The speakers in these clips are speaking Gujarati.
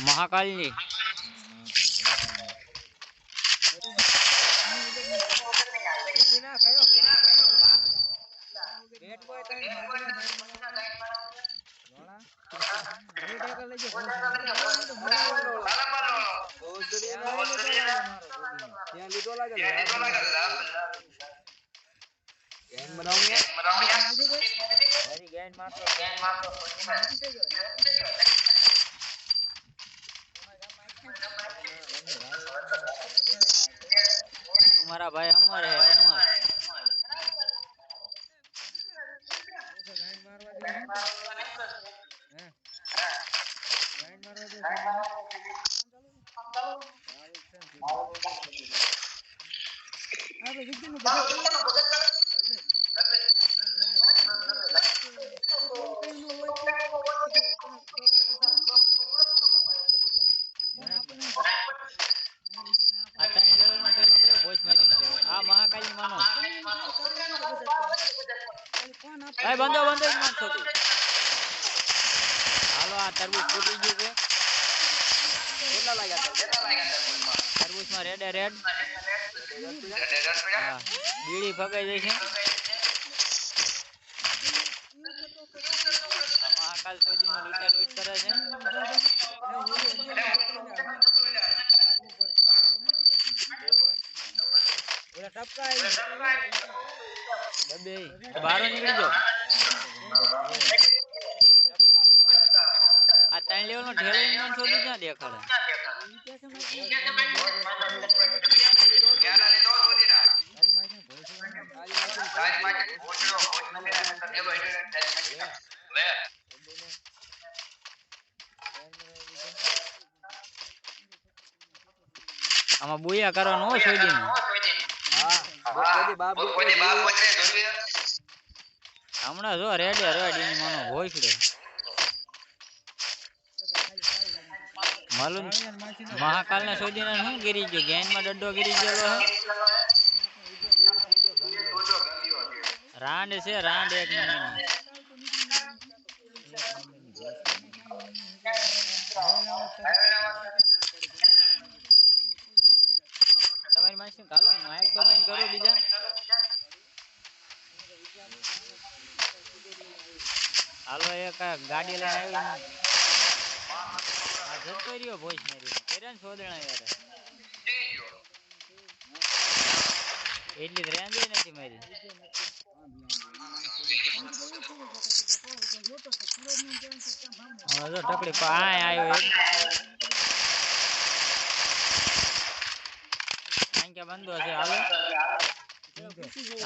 મહાકાલની तुम्हारा भाई अमर है अमर महाकाली मानो बंदो बंदो हालो आ तरबूज फूटी गયું છે કેટલા લાગ્યા तरबूज માં રેડ રેડ હા બીડી ફગાઈ જાય છે મહાકાલ સોજી નો લૂટા લૂટ કરે છે बे बाहर निकल जाओ आ टाइम लेवल नो ढेलो इन मन छोड़ी जा देखाड़े आमा बुया करવાનો હો સોજી ને હમણાં જો રેડે રેડી માનો ભોસડે માલુમ મહાકાલ ના સોજીને શું ગીરી ગયો ગેન માં ડડો ગીરી ગયેલો હે રાંડ છે રાંડ એક નંબરની તમારી માસી કાલો માઈક તો બેન કરો બીજા હાલો એક ગાડી લઈને આવી આ જતો રહ્યો ભોઈસ મારી કેરાન સોદણા યાર એટલી રેન્જ નથી મારી હવે જો ટકડી પાય આવ્યો એક આંક્યા બંધો છે હાલો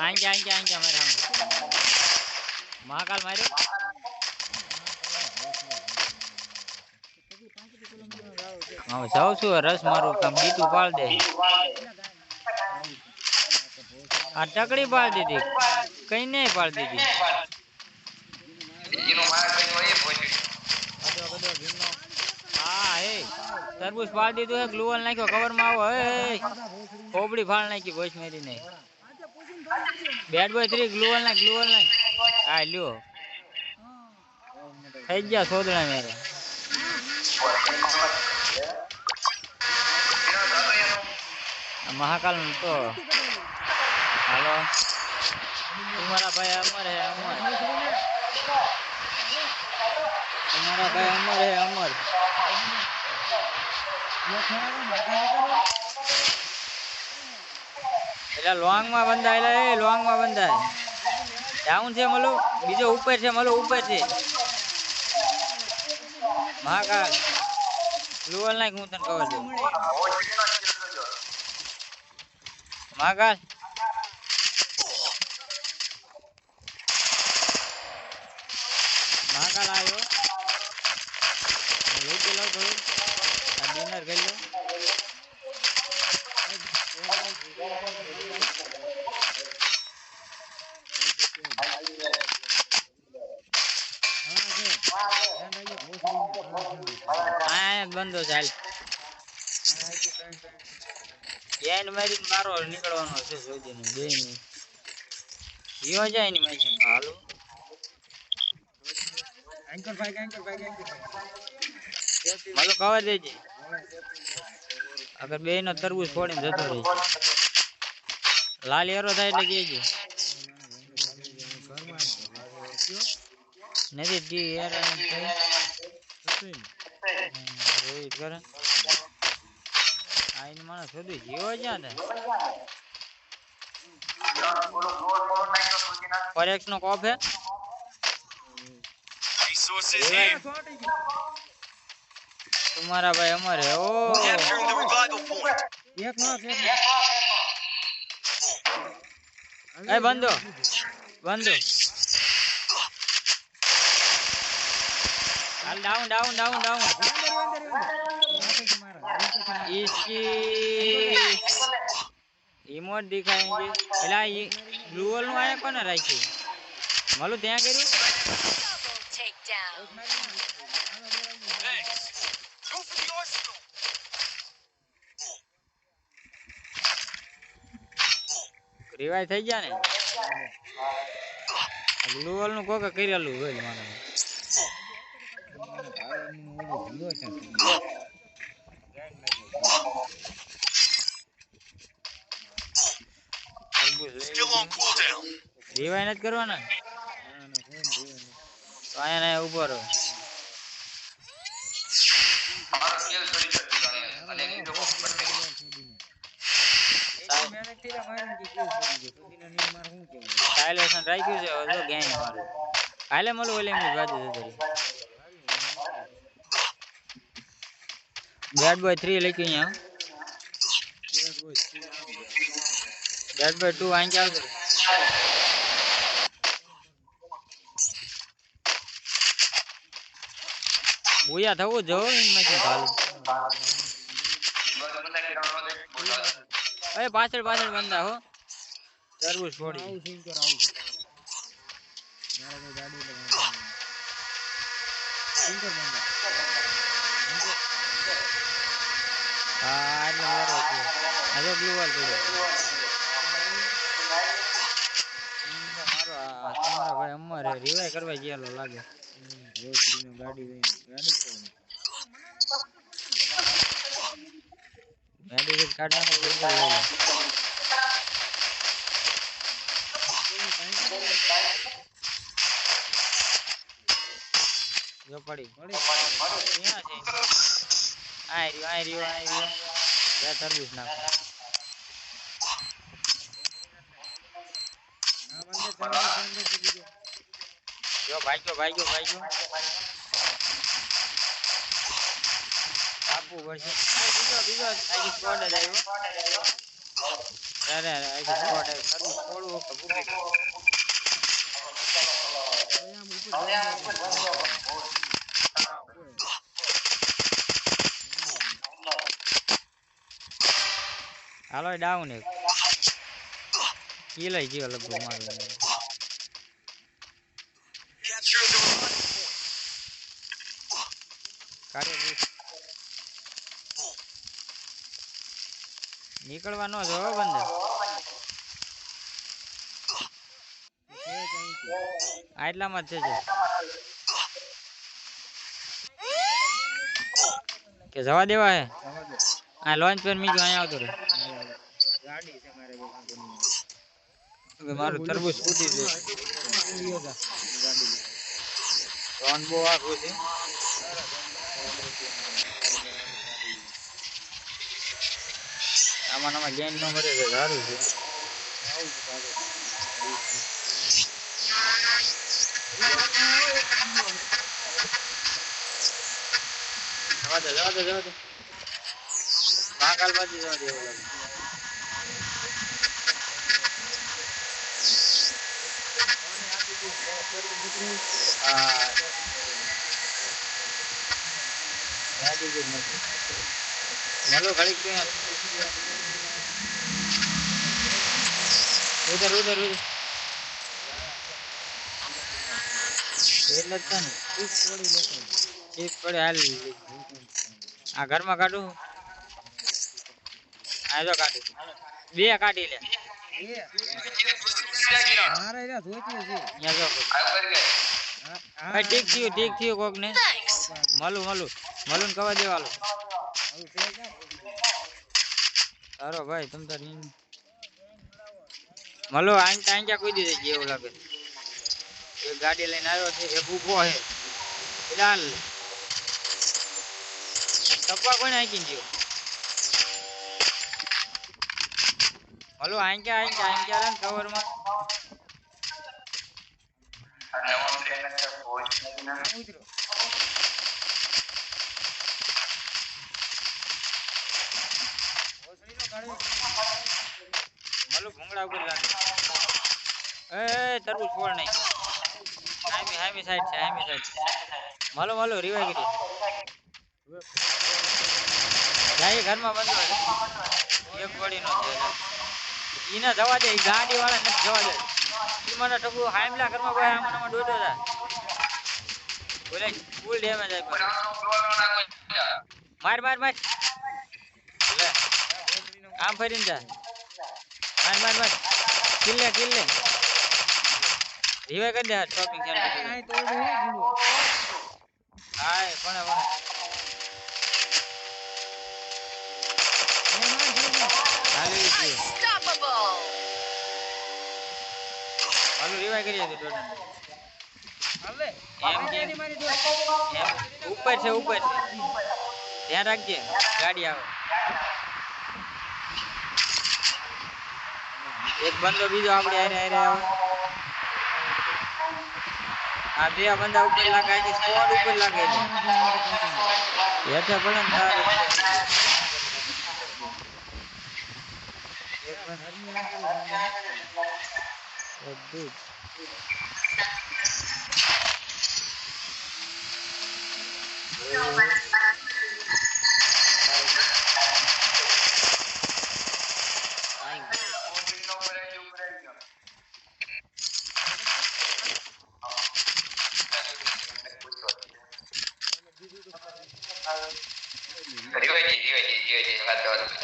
આંક્યા મારે મહાકાલ માર્યો હવે જાઉં છું રસ મારું કામ બીટું પાડ દે આ ટકડી પાડ દીધી કઈ નહીં પાડ દીધી હા હે તરબૂચ પાડ દીધું હે ગ્લુવલ નાખ્યો કવર માં આવો હે કોબડી ફાળ નાખી ભોસ મેરી નહીં બેટ બોય 3 ગ્લુવલ નાખ આ લ્યો થઈ ગયા સોદણા મેરે महाकाल तो हेलो तुम्हारा भाई अमर है अमर तुम्हारा भाई अमर है अमर एला लोंग में बंधायला है लोंग में बंधा है डाउन से मलो बीजो ऊपर से मलो ऊपर से महाकाल ग्लूवल नाख हूं तने कवर दे महाकाल महाकाल आयो लेके लो थोड़ी डिनर कर लो बंदो चाल एन मारी मारो निकलવાનો છે જોજીને બે ની યો જાય ની મારી હાલો एंकर भाई મલો કવર દેજે અગર બે નો તરબૂચ ફોડીને જતો રહી લાલ એરો થાય એટલે કેજે નથી દી યાર રોહિત કરે આઈને માણસ સુધી જીવો ક્યાં થાય ફોરેક્સ નો કોપ હે तुम्हारा भाई अमर है ओ बंदो बंदो डाउन डाउन डाउन डाउन इसकी इमोट दिखाएंगे एला ब्लू वॉल नु आया कोने राखी मालू त्या કર્યું રિવાઇવ થઈ ગયા ને બ્લુ વોલ નું કોક કરેલું હોય મારે રિવાઇવ નથી કરવાના તો આયા ઉભો રહો સાયલેશન રાખ્યું છે જો ગેંગ મારું કાલે મળું ઓલે એમની બાજુ જતો બેડ બોય 3 લખ્યું અહીંયા બેડ બોય 2 અહીં આવતો બોયા થવું જો એમાંથી ચાલુ अरे पाछड़ पाछड़ बंदा हो तरबूज फोड़ी हां એટલે મારો છે આજો બ્લુ વોલ પડ્યો મારો તમારા ભાઈ અમર રિવાઇવ કરવા ગયેલો લાગે રોશની ગાડી લઈને ગાડી મેડિકેટ કાર્ડ નાખો જો પડી ક્યાં છે આ રહ્યો બે તરબૂચ નાખો જો ભાગ્યો આપવું પડશે બીજો આઈ સ્કોડ જ આવ્યો અરે આઈ સ્કોડ આવ્યો તરબૂચ થોડું હાલો ડાઉન એક કિલ ગયો લગભગ મારું નીકળવા નો જો બંદા આટલામાં જ છે કે જવા દેવા હે આ લોન્ચ પર મી અહીંયા આવતો રે ગાડી છે મારે હવે મારું તરબૂચ ફૂટી છે ગાડી લોન બો આખું છે આમાં ગેન નો મરે છે સારું છે જવા દે મહાકાલ બાજુ જવા દે એવું લાગે malo घड़ी के उधर એટલે જ ને એક પડે હાલ આ ઘરમાં કાઢું આ જો કાઢું બે કાઢી લે મારે એલા ધોતી છે અહીંયા જો ઠીક થયું કોક ને મળું મલુન કવા દેવાલો તારો ભાઈ તમ તાર મલો આંચા કોઈ દીધે છે એવું લાગે એક ગાડી લઈને આવ્યો છે એક ઊભો છે ચાલ ટપ્પા કોને આંકી ગયો મલો આંચા રન કવર માં મલો ભૂંગળા ઉપર લાગે એ તરબૂચ ફોડ નહીં હામી સાઈડ છે મલો રિવાઈ કરી જાય ઘરમાં બંધો એક પડી નો છે ઈને જવા દે ગાડી વાળા નથી જવા દે ઈ મને ટબુ હામલા ઘરમાં ભાઈ આમાં દોડો જા બોલે ફૂલ ડેમેજ આપ્યો માર લે આમ ફરીને જા માર કિલ લે રીવે કરી દે શોપિંગ સેન્ટર આય તોડ હે ગુલો આય પણ હાલી છે હાલો રીવાઈ કરી દે ટોટલ હાલે એમ કે મારી દો ઉપર છે ધ્યાન રાખજે ગાડી આવે એક બંદો બીજો આપણે હારે આવે આ બે બંદા ઉપર લાગે છે સ્કોડ ઉપર લાગે છે હેઠે પડે ને તારે એક બધું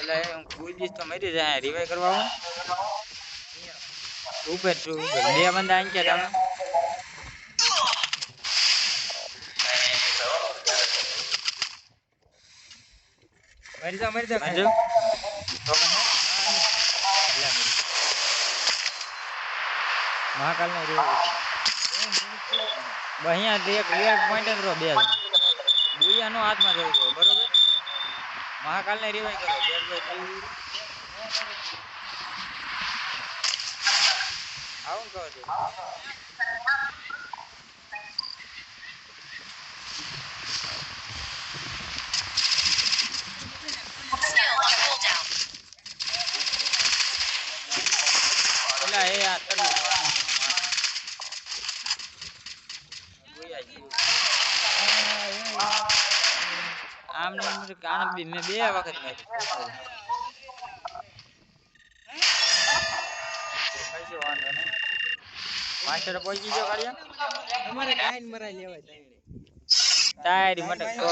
એટલે કોઈ દિવસ તો મરી જાય રિવાઈ કરવા ઉપર બે બંદા આંચ્યા તમે મરી જા મહાકાલ નો રિવાઈ અહીંયા એક રેડ પોઈન્ટ જ બે બુયા નો હાથમાં જવું જોઈએ બરોબર મહાકાલ ને રિવાઈ કરો આવું કહો છો પેલા એ આ તરફ આમ ને આનંદ બી મેં બે વખત મારી કઈસો વાંધો નહીં માસ્ટર પહોંચી ગયો કાઢ્યા તમારે કાઈન મરાઈ લેવાય તારી મટક તો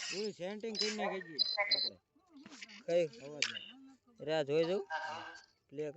પૂરી સેટિંગ કરીને કેજી આપણે કઈ અવાજ રે જોઈ જાઉં પ્લે કર